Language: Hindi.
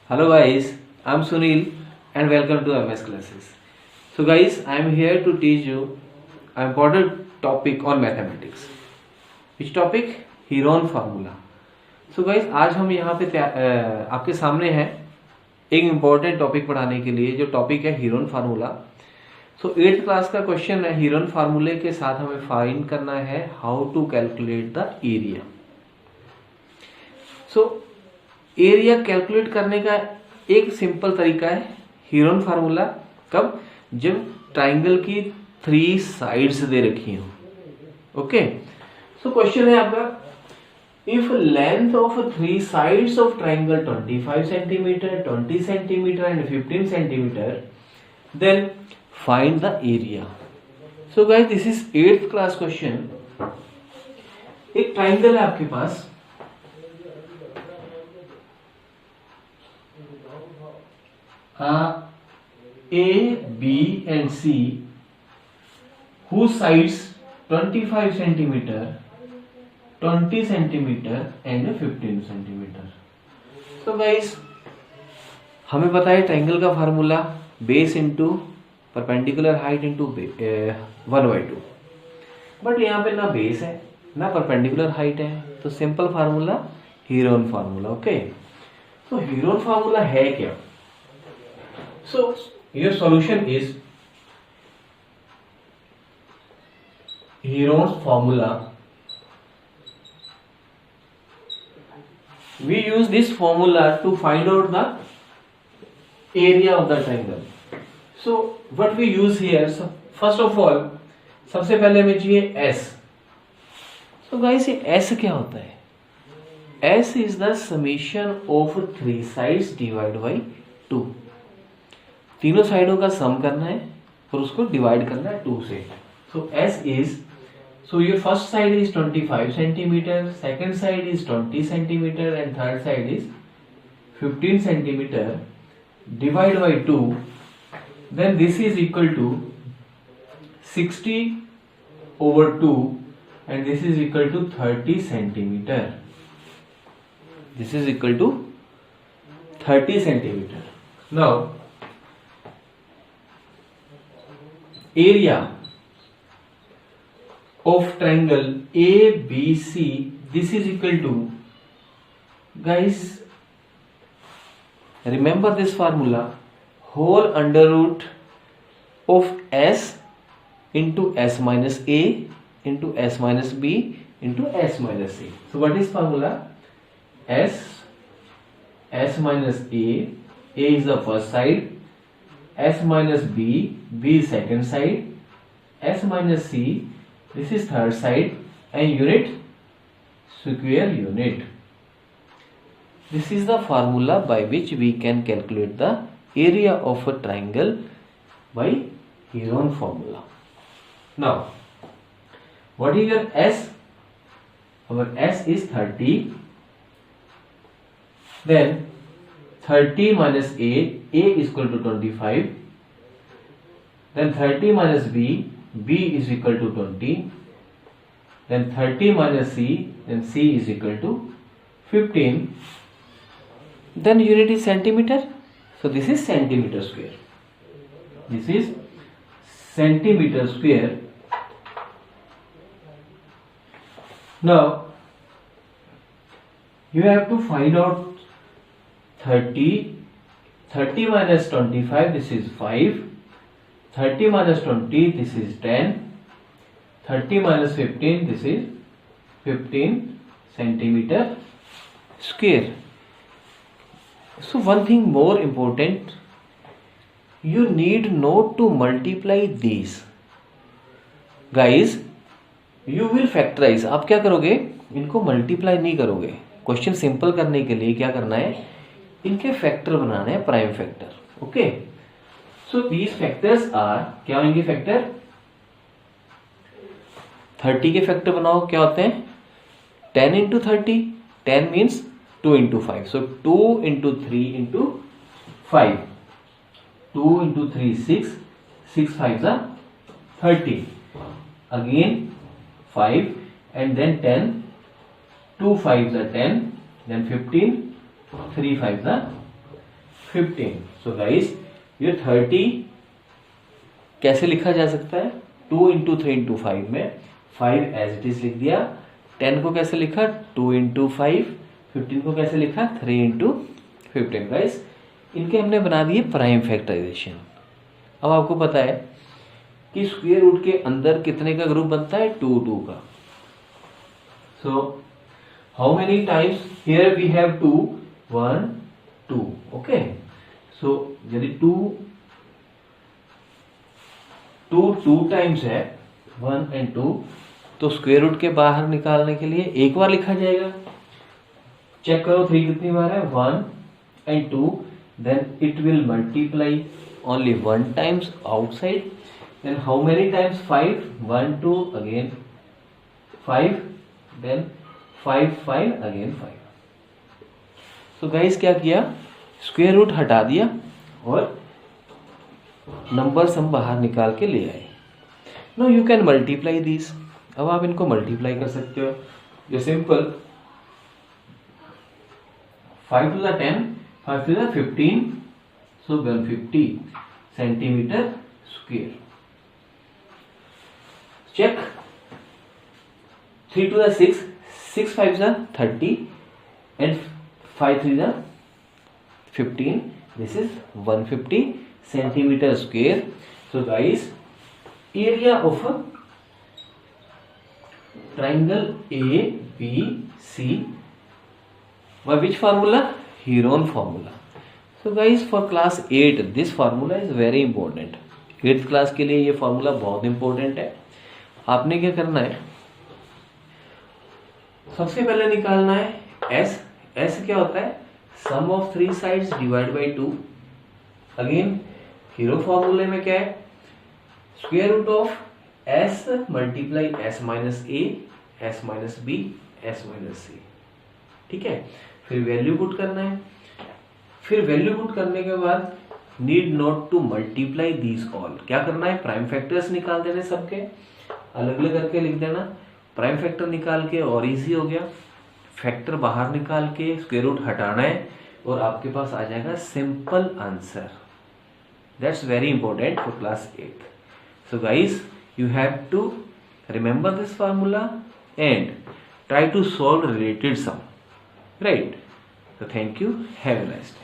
Hello guys, I'm Sunil and welcome to MS Classes. So guys, I'm here to teach you an important topic on mathematics. Which topic? Heron formula. So guys, आज हम यहाँ पे आपके सामने हैं एक इम्पोर्टेंट टॉपिक पढ़ाने के लिए, जो टॉपिक है Heron formula. So 8th class का क्वेश्चन है. हीरोन फार्मूले के साथ हमें फाइंड करना है how to calculate the area. So area calculate करने का एक सिंपल तरीका है हीरोन फार्मूला. कब? जब ट्राइंगल की 3 साइड्स दे रखी हो. ओके, सो क्वेश्चन है आपका, if length of 3 sides of triangle 25 centimetre, 20 centimetre and 15 centimetre, then find the area. So guys, this is 8th class question. एक ट्राइंगल है आपके पास, A, B and C, whose sides 25 centimeter, 20 centimeter and 15 centimeter. So guys, हमें पता है ट्राइंगल का formula base into perpendicular height into 1/2. But यहाँ पे ना बेस है ना परपेंडिकुलर हाइट है, तो simple formula Heron formula. Okay, तो हीरोन फार्मूला है क्या? So your solution is Heron's formula. We use this formula to find out the area of the triangle. So what we use here, so first of all, सबसे पहले हमें चाहिए S. So guys, ये S क्या होता है? S is the summation of 3 sides divided by 2. तीनों साइडों का सम करना है और उसको डिवाइड करना है 2 से. So S is, so your first side is 25 centimetre, second side is 20 centimetre and third side is 15 centimetre. Divide by 2, then this is equal to 60/2 and this is equal to 30 centimetre. This is equal to 30 centimetre. Now area of triangle ABC, this is equal to, guys, remember this formula, whole under root of S into S minus A into S minus B into S minus C. So what is formula? S minus A is the first side, S minus B is second side, S minus C, this is third side, and unit square unit. This is the formula by which we can calculate the area of a triangle by Heron formula. Now, what is your S? Our S is 30. Then 30 minus A is equal to 25. Then 30 minus B is equal to 20. Then 30 minus C, then C is equal to 15. Then unit is centimeter. So this is centimeter square. This is centimeter square. Now you have to find out 30 minus 25, this is 5. 30 minus 20, this is 10. 30 minus 15, this is 15 centimeter square. So one thing more important, you need not to multiply these. Guys, you will factorize. आप क्या करोगे? इनको मल्टीप्लाई नहीं करोगे. क्वेश्चन सिंपल करने के लिए क्या करना है? इनके फैक्टर बनाने हैं, prime factor. Okay, so these factors are, क्या होंगे फैक्टर? 30 के फैक्टर बनाओ, क्या होते हैं? 10 into 30, 10 means 2 into 5, so 2 into 3 into 5, 2 into 3 6, 6 5s are 30, again 5 and then 10, 2 5s are 10, then 15, 3 5s are 15। So guys ये 30 कैसे लिखा जा सकता है, 2 इंटू 3 इंटू 5 में 5 एज इट इज लिख दिया। 10 को कैसे लिखा, 2 इंटू 5। 15 को कैसे लिखा, 3 इंटू 15। गाइस इनके हमने बना दिए प्राइम फैक्टराइजेशन। अब आपको पता है कि स्क्वायर रूट के अंदर कितने का ग्रुप बनता है, 2 2 का। So how many times, here we have 2 1 2। Okay, so यदि 2 टाइम्स है 1 एंड 2, तो स्क्वायर रूट के बाहर निकालने के लिए एक बार लिखा जाएगा। चेक करो 3 कितनी बार है, 1 and 2, then it will multiply only 1 times outside. Then how many times, 5 1 2 again 5, then 5 5 again 5। So guys क्या किया, स्क्वायर रूट हटा दिया और नंबर्स हम बाहर निकाल के ले आए। No you can multiply this. अब आप इनको मल्टीप्लाई कर सकते हो। ये simple, 5 to the 10, 5 to the 15, so 150 centimetre square. Check 3 to the 6, 6 5 the 30 and 5 3 the 15, this is 150 centimeter square. So guys, area of a triangle ABC by which formula, Heron formula. So guys, for class 8 this formula is very important. 8th class के लिए ये फॉर्मूला बहुत इंपॉर्टेंट है। आपने क्या करना है, सबसे पहले निकालना है s। s क्या होता है, sum of 3 sides divide by 2। Again hero फॉर्मूले में क्या है, square root of s multiply s minus a, s minus b, s minus c। ठीक है, फिर वैल्यू पुट करना है। फिर वैल्यू पुट करने के बाद need not to multiply these all. क्या करना है, प्राइम फैक्टर्स निकाल देने, सबके अलग अलग करके लिख देना। प्राइम फैक्टर निकाल के और इजी हो गया, फैक्टर बाहर निकाल के स्क्वायर रूट हटाना है और आपके पास आ जाएगा simple answer. That's very important for class 8। So guys, you have to remember this formula and try to solve related sum, right? So thank you, have a nice day.